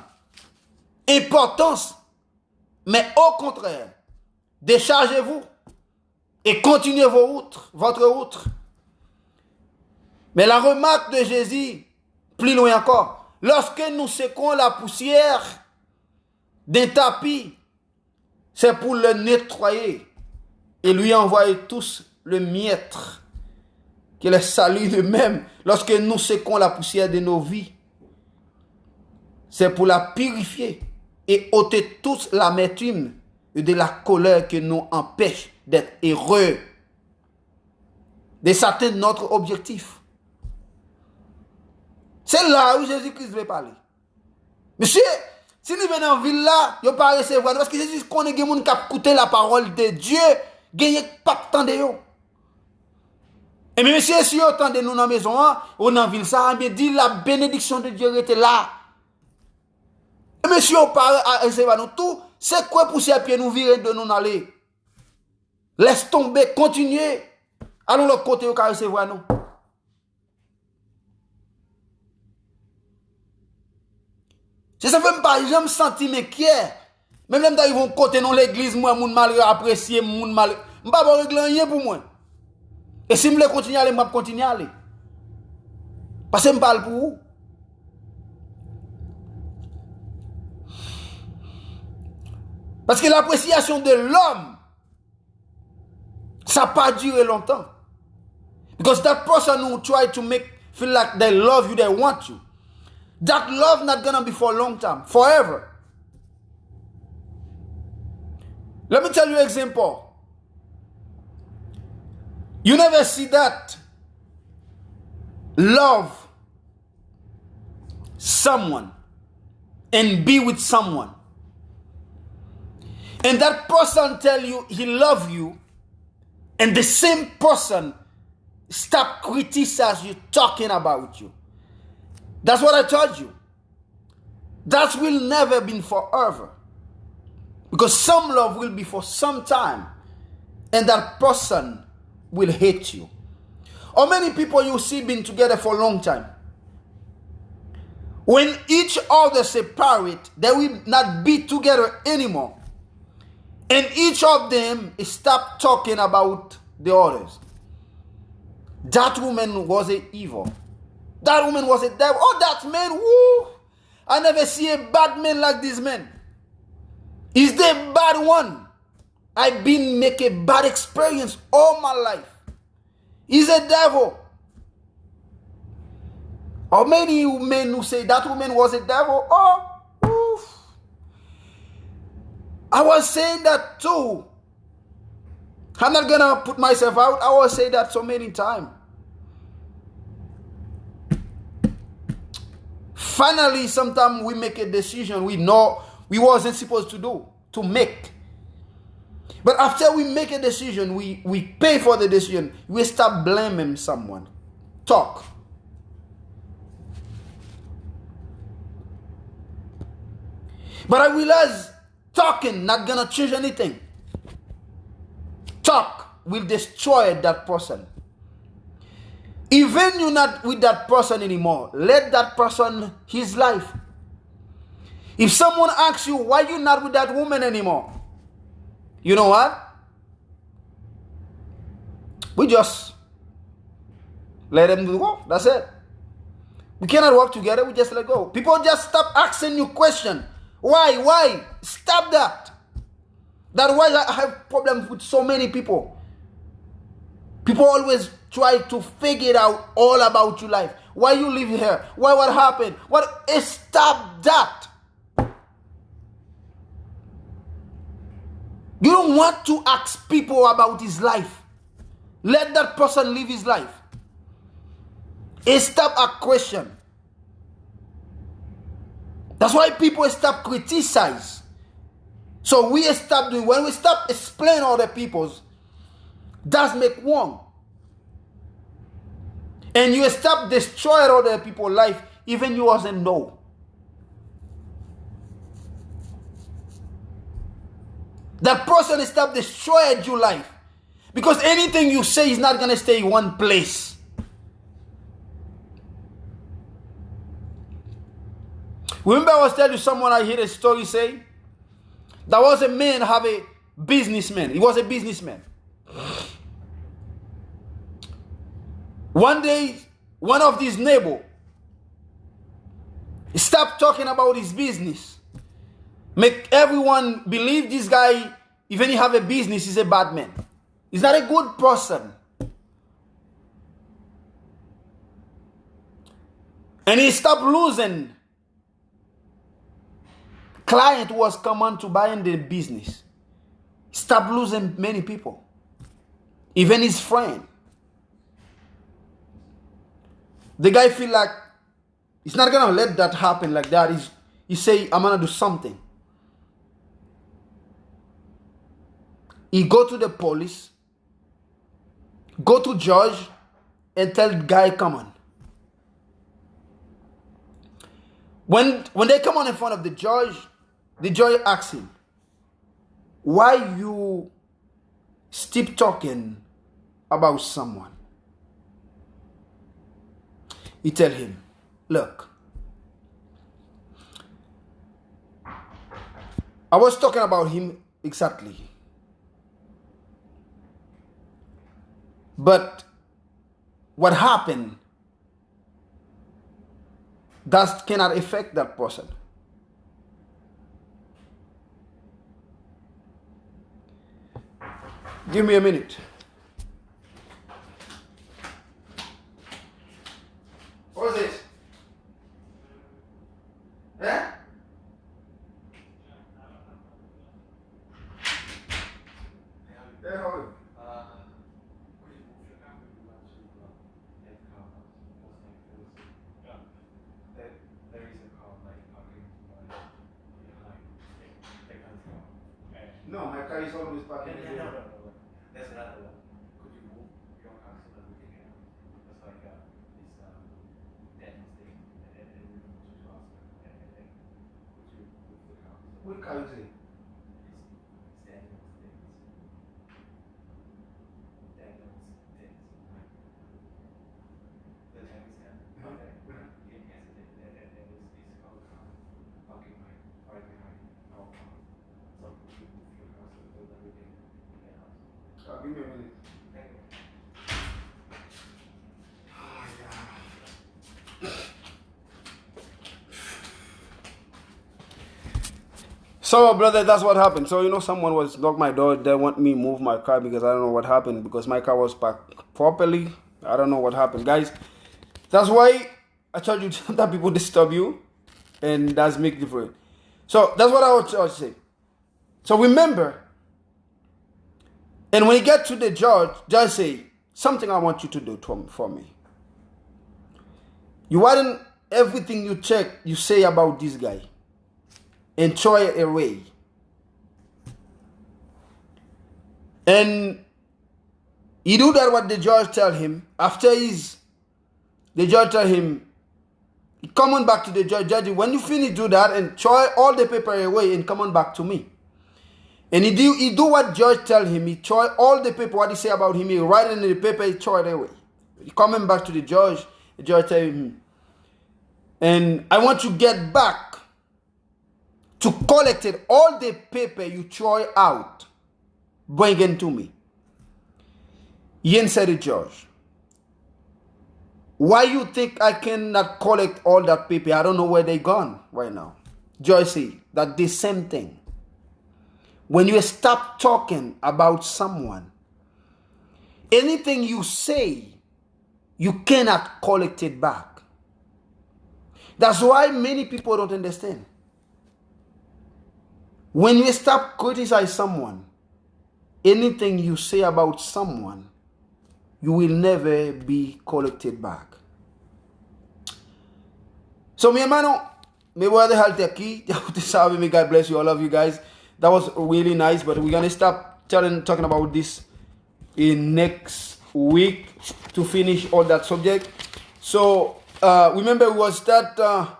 importance, mais au contraire, déchargez-vous et continuez votre route. Mais la remarque de Jésus, plus loin encore, lorsque nous secouons la poussière d'un tapis, c'est pour le nettoyer et lui envoyer tous le miette. Que les saluts de même, lorsque nous secouons la poussière de nos vies, c'est pour la purifier et ôter toute l'amertume et de la colère qui nous empêche d'être heureux, de s'atteindre notre objectif. C'est là où Jésus-Christ veut parler. Monsieur, si nous venons en ville là, il ne pas recevoir, parce que Jésus connaît des gens qui ont écouté la parole de Dieu, gagné pas de temps de eux. Et mais monsieur, si vous entendez nous dans la maison, ou dans la ville, ça a bien dit la bénédiction de Dieu était là. Et monsieur, on parle à recevoir nous tout, c'est quoi pour ces pieds nous virer de nous aller? Laisse tomber, continuez. Allons l'autre côté, on va recevoir nous. C'est ça fait pas, je me sens inquiet. Même là, ils vont côté dans l'église, moi, moun mal apprécié, moun mal. Je ne vais pas régler rien pour moi. Et si je veux continuer à aller, je vais continuer à aller. Parce que je parle pour vous. Parce que l'appréciation de l'homme, ça n'a pas duré longtemps. Because that person who try to make feel like they love you, they want you. That love not gonna be for a long time, forever. Let me tell you an example. You never see that love someone and be with someone. And that person tell you he love you, and the same person stop criticizing you, talking about you. That's what I told you. That will never be forever. Because some love will be for some time, and that person will hate you. How many people you see been together for a long time? When each other separate, they will not be together anymore. And each of them stop talking about the others. That woman was an evil. That woman was a devil. Oh, that man, woo! I never see a bad man like this man. He's the bad one. I've been making bad experience all my life. He's a devil. How many men who say that woman was a devil? Oh, oof. I was saying that too. I'm not gonna put myself out. I was saying that so many times. Finally, sometimes we make a decision we know we wasn't supposed to make. But after we make a decision, we pay for the decision, we start blaming someone. Talk. But I realize talking not gonna change anything. Talk will destroy that person. Even you're not with that person anymore, let that person his life. If someone asks you why you're not with that woman anymore, you know what? We just let them go. That's it. We cannot work together. We just let go. People just stop asking you questions. Why? Why? Stop that. That's why I have problems with so many people. People always try to figure out all about your life. Why you live here? Why what happened? What? Stop that. You don't want to ask people about his life. Let that person live his life. Stop a question. That's why people stop criticize. So we stop doing, when we stop explaining other people's, that's make wrong. And you stop destroying other people's life, even you wasn't know. That person stop destroying your life. Because anything you say is not going to stay in one place. Remember I was telling you someone I heard a story say, there was a man have a businessman. He was a businessman. One day, one of his neighbor stopped talking about his business. Make everyone believe this guy, even he have a business, is a bad man. He's not a good person. And he stopped losing client who was coming to buy in the business. Stop losing many people. Even his friend. The guy feel like he's not gonna let that happen like that. He say, I'm gonna do something. He go to the police, go to judge, and tell the guy, come on. When they come on in front of the judge asks him, why you still talking about someone? He tell him, look, I was talking about him exactly. But what happened, that cannot affect that person. Give me a minute. What's this? Eh? Hey, how are you? No, my car is always parked in the road. There's another one. Could you move your car so that we can get out? What car is it? Give me a minute. So, brother, that's what happened. So, someone was knocked my door. They want me move my car because I don't know what happened. Because my car was parked properly. I don't know what happened. Guys, that's why I told you that people disturb you. And that's make different. So, that's what I would say. So, remember. And when you get to the judge, just say, something I want you to do for me. You want everything you check, you say about this guy. And throw it away. And he do that what the judge tell him. After the judge tell him, come on back to the judge. When you finish do that and throw all the paper away and come on back to me. And he do what judge tell him. He throw all the paper, what he say about him. He write it in the paper, he throw it away. He coming back to the judge tell him, and I want you to get back to collect it, all the paper you throw out, bring it to me. He answered the judge, why you think I cannot collect all that paper? I don't know where they gone right now. Judge say that the same thing. When you stop talking about someone, anything you say, you cannot collect it back. That's why many people don't understand. When you stop criticizing someone, anything you say about someone, you will never be collected back. So, mi hermano, me voy a dejarte aquí. Ya usted sabe, may God bless you. I love you guys. That was really nice, but we're going to stop talking about this in next week to finish all that subject. So, remember we was that...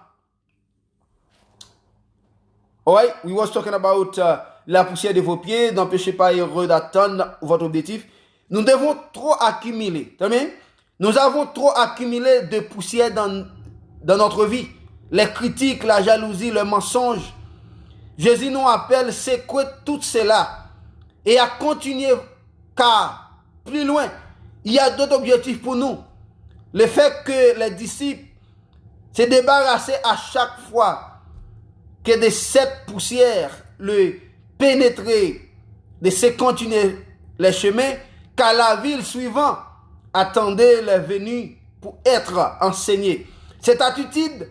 Alright, we was talking about la poussière de vos pieds, n'empêchez pas heureux d'atteindre votre objectif. Nous devons trop accumuler. Nous avons trop accumulé de poussière dans notre vie. Les critiques, la jalousie, le mensonge. Jésus nous appelle, secouer tout cela et à continuer, car plus loin, il y a d'autres objectifs pour nous. Le fait que les disciples se débarrassaient à chaque fois que de cette poussière le pénétrer, de se continuer les chemins, car la ville suivante attendait leur venue pour être enseignée. Cette attitude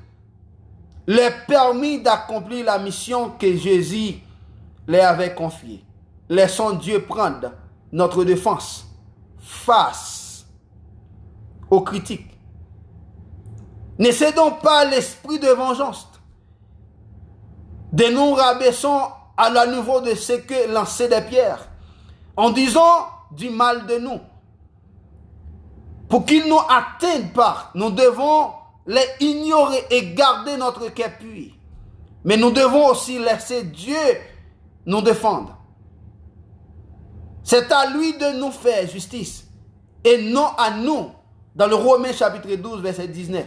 leur permit d'accomplir la mission que Jésus leur avait confiée. Laissons Dieu prendre notre défense face aux critiques. Ne cédons pas à l'esprit de vengeance. De nous rabaissons à la niveau de ce que lancer des pierres, en disant du mal de nous. Pour qu'ils nous atteignent pas, nous devons les ignorer et garder notre cœur pur. Mais nous devons aussi laisser Dieu nous défendre. C'est à lui de nous faire justice et non à nous. Dans le Romains chapitre 12, verset 19.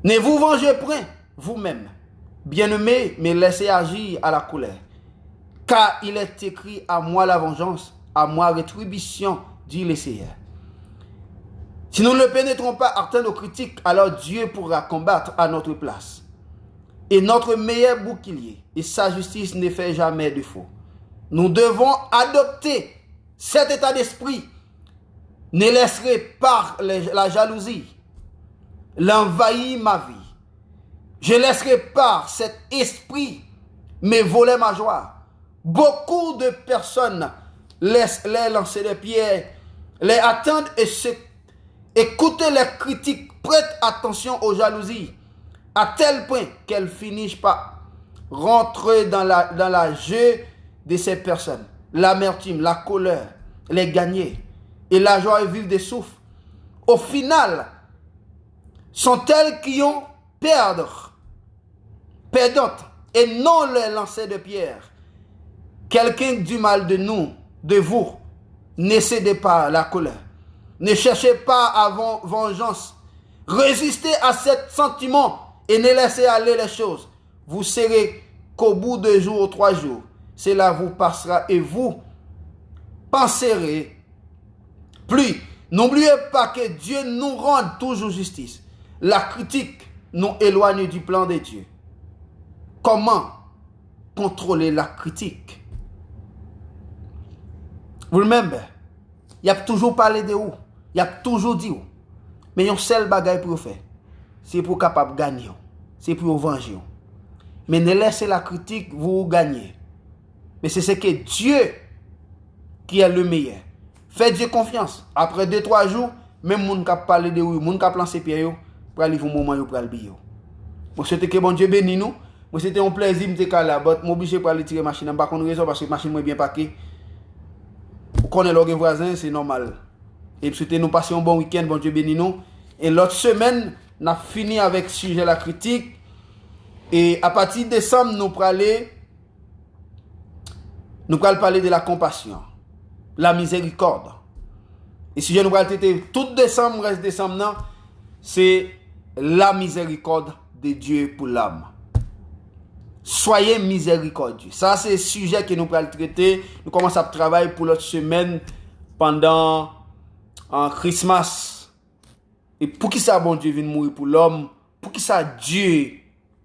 Ne vous vengez point vous-même, bien-aimés, mais laissez agir à la colère. Car il est écrit, à moi la vengeance, à moi rétribution, dit le Seigneur. Si nous ne pénétrons pas atteint nos critiques, alors Dieu pourra combattre à notre place. Et notre meilleur bouclier, et sa justice ne fait jamais défaut. Nous devons adopter cet état d'esprit. Ne laisserai pas la jalousie l'envahir ma vie. Je laisserai pas cet esprit me voler ma joie. Beaucoup de personnes laissent les lancer des pierres, les attendent et écouter les critiques, prêtent attention aux jalousies, à tel point qu'elles finissent par rentrer dans la jeu de ces personnes. L'amertume, la colère, les gagner et la joie vive des souffles. Au final, sont elles qui ont perdantes, et non les lancers de pierre. Quelqu'un du mal de nous, de vous, ne cédez pas à la colère. Ne cherchez pas à vengeance. Résistez à ce sentiment et ne laissez aller les choses. Vous saurez qu'au bout de 2 jours ou 3 jours, cela vous passera et vous penserez plus. N'oubliez pas que Dieu nous rend toujours justice. La critique nous éloigne du plan de Dieu. Comment contrôler la critique? Remember, il y a toujours parlé de vous. Il y a toujours dit vous. Mais il y a un seul bagage pour faire. C'est pour capable gagner. C'est pour venger. Mais ne laissez la critique vous gagner. Mais c'est ce que Dieu qui est le meilleur. Faites Dieu confiance. Après 2-3 jours, même moun k'ap parler de vous, moun k'ap lancer pied yo, pour aller un moment yo pour aller bio. Moi souhaite que bon Dieu bénisse nous. Moi c'était un plaisir me te là, but m'obligé pour aller tirer machine en pas contre raison parce que machine moi bien paquée. Vous connaissez leurs voisins, c'est normal. Et puis souhaiter nous passer un bon week-end, bon Dieu bénisse nous. Et l'autre semaine, on a fini avec le sujet la critique. Et à partir de décembre, nous allons parler de la compassion, la miséricorde. Et si je nous allons traiter tout décembre, reste décembre, non, c'est la miséricorde de Dieu pour l'âme. Soyez miséricordieux. Ça, c'est le sujet que nous allons traiter. Nous commençons à travailler pour l'autre semaine pendant Christmas. Et pour qui ça, bon Dieu, vient mourir pour l'homme? Pour qui ça, Dieu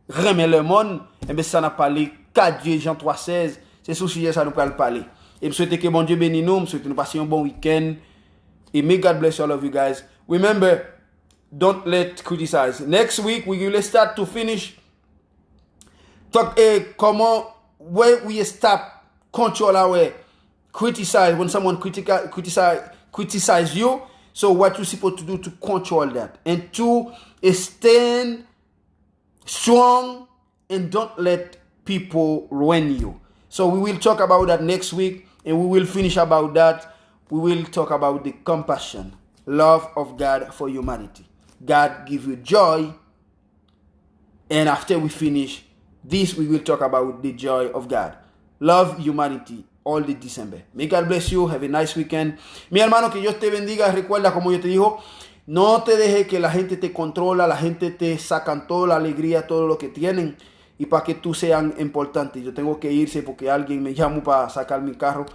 remet le monde? Et bien, ça n'a parlé 4 Dieu, Jean 3,16. C'est ce sujet, ça nous allons parler. Et je souhaite que bon Dieu bénisse nous. Je souhaite que nous passions un bon week-end. Et may God bless all of you guys. Remember, don't let criticize. Next week, we will start to finish. Talk where we stop control our criticize when someone criticize you. So what you're supposed to do to control that and to stand strong and don't let people ruin you. So we will talk about that next week and we will finish about that. We will talk about the compassion, love of God for humanity. God give you joy. And after we finish this, we will talk about the joy of God. Love humanity all the December. May God bless you. Have a nice weekend. Mi hermano, que Dios te bendiga. Recuerda, como yo te digo, no te dejes que la gente te controla, la gente te sacan toda la alegría, todo lo que tienen. Y para que tú sean importante. Yo tengo que irse porque alguien me llamó para sacar mi carro.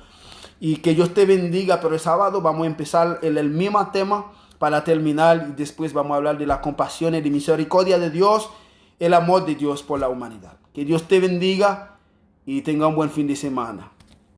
Y que Dios te bendiga. Pero el sábado vamos a empezar el mismo tema para terminar. Y después vamos a hablar de la compasión y de misericordia de Dios. El amor de Dios por la humanidad. Que Dios te bendiga y tenga un buen fin de semana.